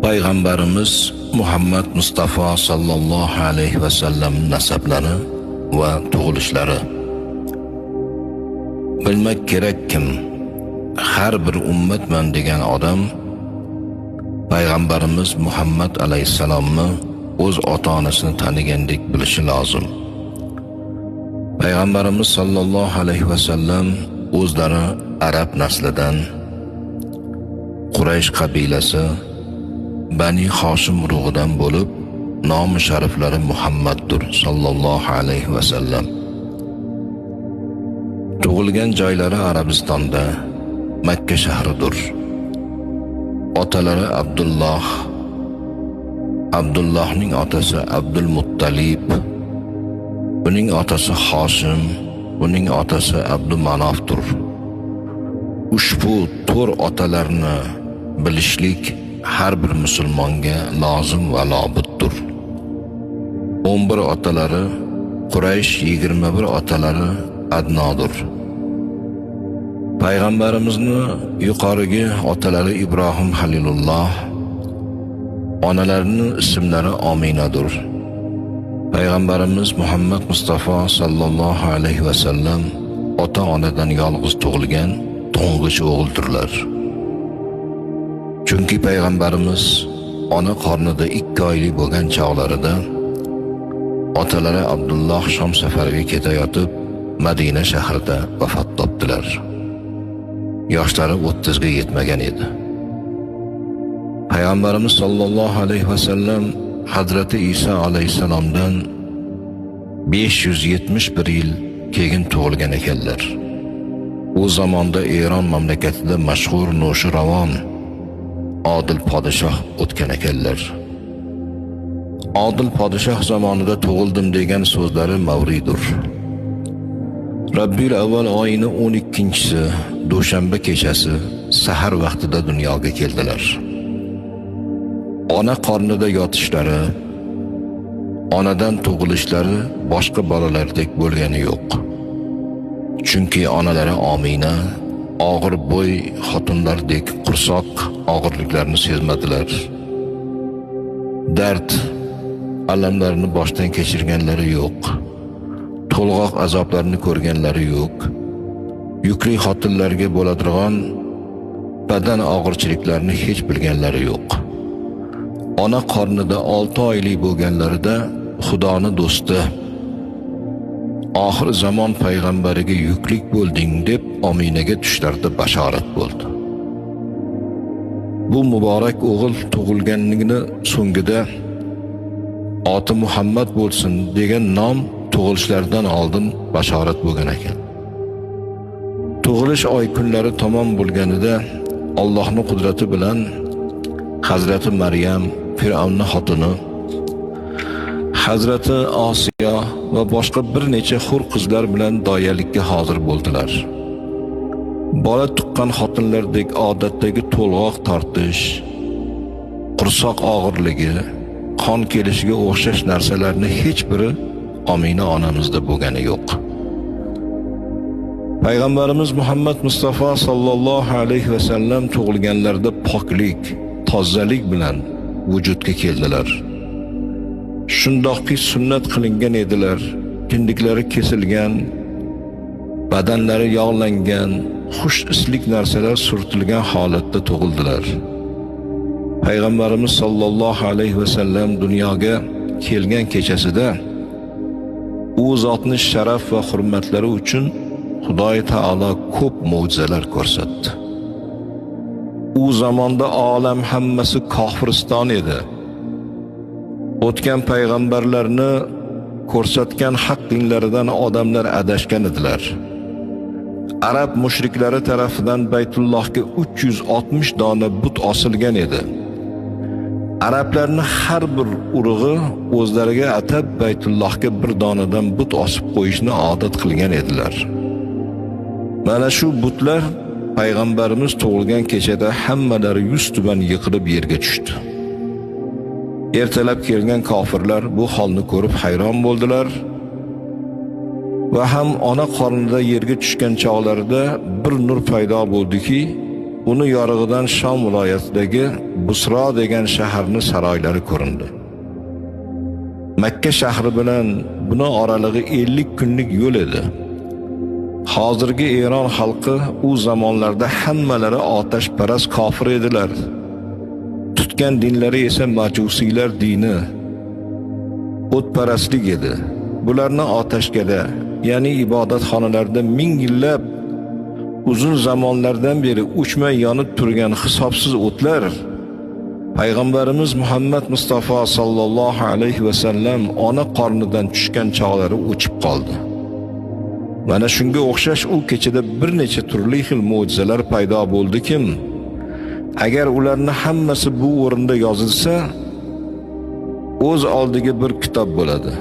Payg'ambarimiz Muhammad Mustafa sallallohu alayhi va sallam nasablari va tug'ilishlari. Bilmak kerak kim har bir ummatman degan odam Payg'ambarimiz Muhammad alayhisalomni o'z ota-onasini tanigandek bilishi lozim. Payg'ambarimiz sallallohu alayhi va sallam o'zlari arab naslidan Quraysh qabilasi Bani Hoshim urug'idan bo'lib, nomi shariflari Muhammaddur sallallohu alayhi va sallam. Tug'ilgan joylari Arabistonda, Makka shahridir. Otalari Abdulloh, Abdullohning otasi Abdul Muttalib, uning otasi Hoshim, uning otasi Abdul Manofdir. Ushbu to'rt otalarni bilishlik har bir musulmonga lozim va lobuddir. 11 otalari Quraysh, 21 otalari Adnodir. Payg'ambarimizni yuqorigi otalari Ibrohim Halilulloh, onalarining ismlari Ominadir. Payg'ambarimiz Muhammad Mustafa sallallohu alayhi va sallam ota-onadan yolg'iz tug'ilgan to'ng'ich o'g'ildirlar. Chunki payg'ambarimiz ona qornida 2 oylik bo'lgan chog'larida otalari Abdulloh Shom safariga ketayotib Madina shahrida vafot topdilar. Yoshlari 30 ga yetmagan edi. Payg'ambarimiz sallallohu alayhi va sallam Hazrati Isa alayhisalomdan 571 yil keyin tug'ilgan ekanlar. U zamonda Eron mamlakatida mashhur No'shiravon Odil podshoh o'tgan ekanlar. Odil podshoh zamonida tug'ildim degan so'zlari Mavridur. Rabbil avval oyining 12-si dushanba kechasi sahar vaqtida dunyoga keldilar. Ona qornida yotishlari, onadan tug'ilishlari boshqa bolalardek bo'lgani yo'q. Chunki onalari Omina og'ir bo'y xotinlardek qursoq og'irliklarni sezmadilar. Dard, alamlarni boshdan kechirganlari yo'q. To'lg'oq azoblarni ko'rganlari yo'q. Yukli xotinlarga bo'ladigan badan og'irchiliklarini hech bilganlari yo'q. Ona qornida 6 oylik bo'lganlarida Xudoning do'sti, oxir zamon payg'ambariga yuklik bo'lding deb Ominaga tushlarda bashorat bo'ldi. Bu muborak o'g'il tug'ilganligini so'ngida oti Muhammad bo'lsin degan nom tug'ilishlaridan oldin bashorat bo'lgan ekan. Tug'ilish oy kunlari tamom bo'lganida Allohning qudrati bilan Hazrati Maryam, Fir'avnning xotini, Hazrati Osiyo va boshqa bir necha hur qizlar bilan doyalikka hozir bo'ldilar. Bola tuqqan xotinlardek odatdagi to'lg'oq tortish, qursoq og'irligi, qon kelishiga o'xshash narsalarni hech biri Omina onamizda bo'lgani yo'q. Payg'ambarimiz Muhammad Mustafa sallallohu alayhi va sallam tug'ilganlarida poklik, tozalik bilan vujudga keldilar. Shundoqki sunnat qilingan edilar, kindiklari kesilgan, badanlari yog'langan, xush islik narsalar surtilgan holatda tug'ildilar. Payg'ambarimiz sallallohu alayhi va sallam dunyoga kelgan kechasida u zotning sharaf va hurmatlari uchun Xudoy taolo ko'p mo'jizalar ko'rsatdi. U zamonda olam hammasi kofiriston edi. O'tgan payg'ambarlarni ko'rsatgan haq dinlaridan odamlar adashgan edilar. Arab mushriklari tarafidan Baytullohga 360 dona but osilgan edi. Arablarning har bir urug'i o'zlariga atab Baytullohga bir donadan but osib qo'yishni odat qilgan edilar. Mana shu butlar payg'ambarimiz tug'ilgan kechada hammalari yuz tuban yiqilib yerga tushdi. Ertalab kelgan kofirlar bu holni ko'rib hayron bo'ldilar va ham ona qornida yerga tushgan chog'larida bir nur paydo bo'ldiki, uni yorug'idan Shom viloyatidagi Busro degan shaharning saroylari ko'rindi. Makka shahri bilan buni oralig'i 50 kunlik yo'l edi. Hozirgi Eron xalqi u zamonlarda hammalari otashparast kofir edilar. Tutgan dinlari esa majusiylar dini, o'tparastlik edi. Bularni otashgada, ya'ni ibodatxonalarda ming yillab uzun zamonlardan beri o'chmay yonib turgan hisobsiz o'tlar Payg'ambarimiz Muhammad Mustafa sallallohu alayhi va sallam ona qornidan tushgan chog'lari o'chib qoldi. Mana shunga o'xshash u kechada bir necha turli xil mo'jizalar paydo bo'ldi-kim, agar ularni hammasi bu o'rinda yozilsa, o'z oldiga bir kitob bo'ladi.